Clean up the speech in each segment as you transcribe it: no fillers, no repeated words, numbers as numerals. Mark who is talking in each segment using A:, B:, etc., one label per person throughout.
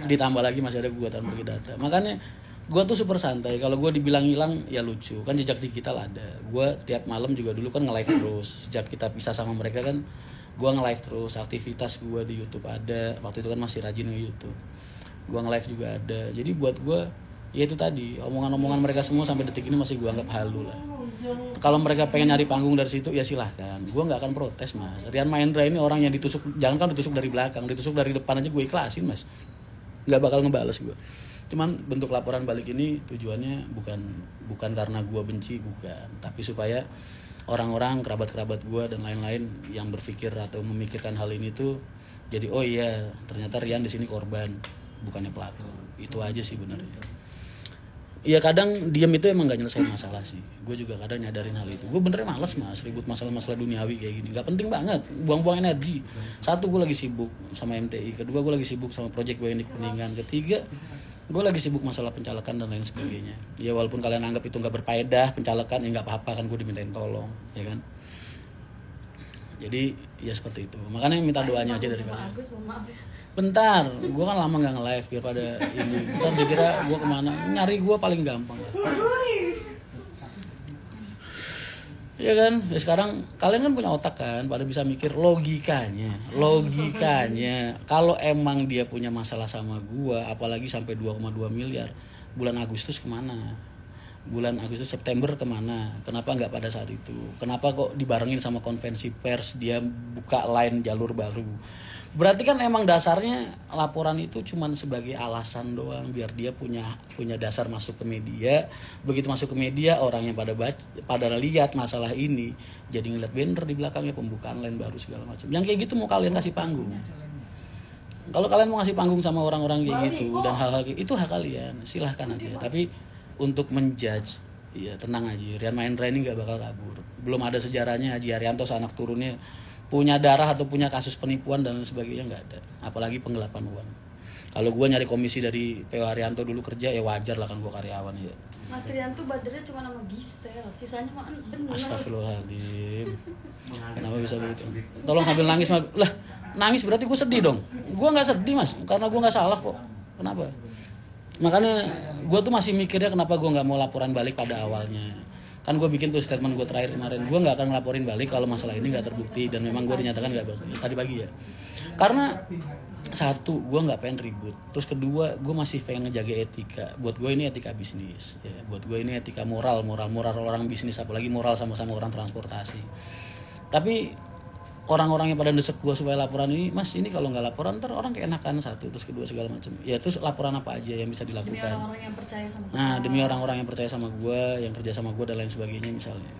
A: Ditambah lagi masih ada gugatan bagi data. Makanya gue tuh super santai. Kalau gue dibilang hilang ya lucu. Kan jejak digital ada. Gue tiap malam juga dulu kan nge-live terus. Sejak kita pisah sama mereka kan gue nge-live terus. Aktivitas gue di YouTube ada. Waktu itu kan masih rajin di YouTube. Gue nge-live juga ada. Jadi buat gue ya itu tadi, omongan-omongan mereka semua sampai detik ini masih gue anggap halu lah. Kalau mereka pengen nyari panggung dari situ ya silahkan. Gue nggak akan protes mas. Rian Mahendra ini orang yang ditusuk, jangan kan ditusuk dari belakang, ditusuk dari depan aja gue ikhlasin mas. Nggak bakal ngebales gue. Cuman bentuk laporan balik ini tujuannya bukan karena gue benci, bukan, tapi supaya orang-orang kerabat-kerabat gue dan lain-lain yang berpikir atau memikirkan hal ini tuh jadi oh iya ternyata Rian di sini korban bukannya pelaku. Itu aja sih benernya. Ya kadang diam itu emang gak nyelesain masalah sih. Gue juga kadang nyadarin hal itu. Gue benernya males mas ribut masalah-masalah duniawi kayak gini. Gak penting banget, buang-buang energi. Satu, gue lagi sibuk sama MTI. Kedua, gue lagi sibuk sama project gue yang di Kuningan. Ketiga, gue lagi sibuk masalah pencalekan dan lain sebagainya. Ya walaupun kalian anggap itu gak berfaedah pencalekan, ya gak apa-apa kan, gue dimintain tolong, ya kan. Jadi ya seperti itu. Makanya minta doanya aja dari kalian. Bentar, gue kan lama gak nge-live biar pada ini. Bentar dikira gue kemana, nyari gue paling gampang lah. Ya kan, ya sekarang kalian kan punya otak kan, pada bisa mikir logikanya. Kalau emang dia punya masalah sama gue, apalagi sampai 2,2 miliar, bulan Agustus kemana? Bulan Agustus September kemana? Kenapa nggak pada saat itu? Kenapa kok dibarengin sama konvensi pers dia buka line jalur baru? Berarti kan emang dasarnya laporan itu cuman sebagai alasan doang biar dia punya dasar masuk ke media. Begitu masuk ke media orang yang pada lihat masalah ini jadi ngeliat banner di belakangnya pembukaan line baru segala macam. Yang kayak gitu mau kalian kasih panggung. Kalau kalian mau ngasih panggung sama orang-orang kayak gitu dan hal-hal kayak itu hak kalian, silahkan aja. Tapi untuk menjudge, ya tenang aja. Rian Mahendra ini nggak bakal kabur. Belum ada sejarahnya Haji Haryanto anak turunnya punya darah atau punya kasus penipuan dan sebagainya, nggak ada. Apalagi penggelapan uang. Kalau gue nyari komisi dari PO Haryanto dulu kerja ya wajar lah kan gue karyawan ya.
B: Mas Rianto badernya cuma nama Gisel, sisanya mah bener.
A: Astagfirullahaladzim. Kenapa bisa begitu? Tolong sambil nangis lah. Nangis berarti gue sedih dong. Gue nggak sedih mas, karena gue nggak salah kok. Kenapa? Makanya gue tuh masih mikirnya kenapa gue nggak mau laporan balik pada awalnya. Kan gue bikin tuh statement gue terakhir kemarin, gue nggak akan ngelaporin balik kalau masalah ini nggak terbukti dan memang gue dinyatakan nggak tadi pagi ya. Karena satu, gue nggak pengen ribut. Terus kedua, gue masih pengen ngejaga etika. Buat gue ini etika bisnis. Ya, buat gue ini etika moral orang bisnis, apalagi moral sama-sama orang transportasi. Tapi orang-orang yang pada desek gue supaya laporan ini, mas ini kalau nggak laporan ntar orang keenakan satu, terus kedua segala macam. Ya terus laporan apa aja yang bisa dilakukan?
B: Demi orang-orang yang percaya sama gue.
A: Nah demi orang-orang yang percaya sama gue, yang kerja sama gue dan lain sebagainya misalnya.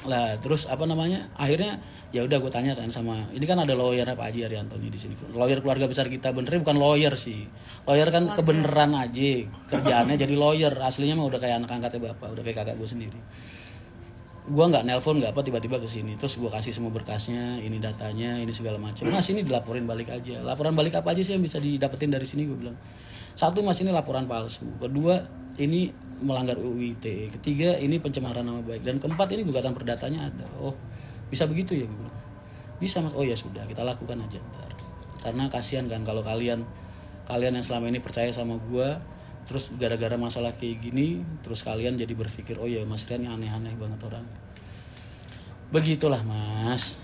A: Lah terus apa namanya? Akhirnya ya udah gue tanya kan sama, ini kan ada lawyer Pak Haji Haryanto nih di sini. Lawyer keluarga besar kita, benernya bukan lawyer sih. Lawyer kan kebeneran aja kerjaannya jadi lawyer. Aslinya mah udah kayak anak angkatnya bapak, udah kayak kakak gue sendiri. Gue nggak nelpon nggak apa tiba-tiba ke sini, terus gue kasih semua berkasnya, ini datanya, ini segala macam. Mas ini dilaporin balik aja. Laporan balik apa aja sih yang bisa didapetin dari sini? Gue bilang, satu mas ini laporan palsu, kedua ini melanggar UU ITE, ketiga ini pencemaran nama baik, dan keempat ini gugatan perdatanya ada. Oh bisa begitu ya? Gue bilang bisa mas. Oh ya sudah kita lakukan aja ntar. Karena kasihan kan kalau kalian yang selama ini percaya sama gue, terus gara-gara masalah kayak gini, terus kalian jadi berpikir, oh ya Mas Rian yang aneh-aneh banget orang. Begitulah mas.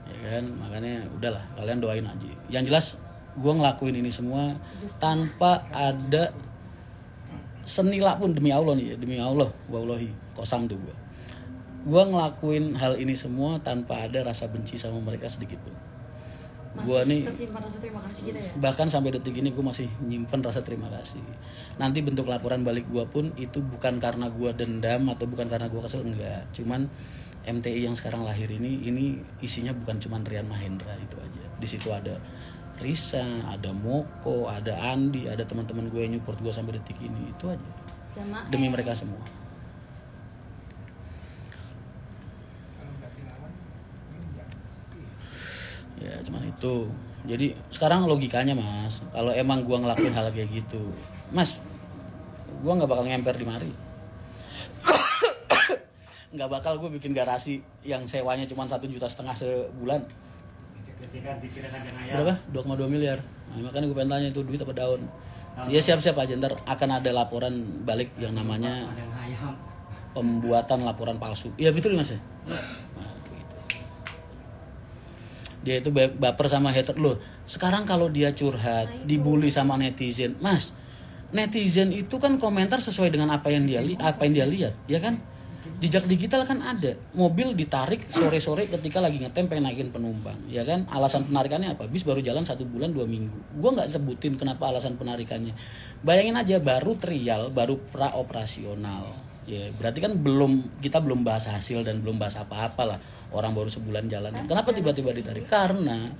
A: Ya kan, makanya udahlah, kalian doain aja. Yang jelas, gue ngelakuin ini semua tanpa ada senila pun, demi Allah nih ya, demi Allah, wallahi, kosam tuh gue. Gue ngelakuin hal ini semua tanpa ada rasa benci sama mereka sedikit pun. Gua nih
B: tersimpan rasa terima kasih kita ya.
A: Bahkan sampai detik ini gue masih nyimpen rasa terima kasih. Nanti bentuk laporan balik gue pun itu bukan karena gue dendam atau bukan karena gue kesel, enggak. Cuman MTI yang sekarang lahir ini isinya bukan cuman Rian Mahendra itu aja. Di situ ada Risa, ada Moko, ada Andi, ada teman-teman gue yang nyupport gue sampai detik ini. Itu aja. Demi mereka semua. Ya cuman itu. Jadi sekarang logikanya mas, kalau emang gua ngelakuin hal kayak gitu, mas, gua nggak bakal ngemper di mari. Nggak bakal gue bikin garasi yang sewanya cuma 1,5 juta sebulan. Berapa? 2,2 miliar. Nah, makanya gue pengen tanya itu duit apa daun. Ya siap-siap aja, ntar akan ada laporan balik yang namanya pembuatan laporan palsu. Iya betul mas ya. Nah, begitu. Dia itu baper sama hater loh. Sekarang kalau dia curhat, dibully sama netizen, mas, netizen itu kan komentar sesuai dengan apa yang dia lihat, ya kan? Jejak digital kan ada, mobil ditarik sore-sore ketika lagi ngetem pengen naikin penumpang, ya kan? Alasan penarikannya apa? Bis baru jalan 1 bulan 2 minggu. Gua nggak sebutin kenapa alasan penarikannya. Bayangin aja baru trial, baru pra operasional. Ya, berarti kan kita belum bahas hasil dan belum bahas apa-apa lah. Orang baru sebulan jalan. Kenapa tiba-tiba ditarik? Karena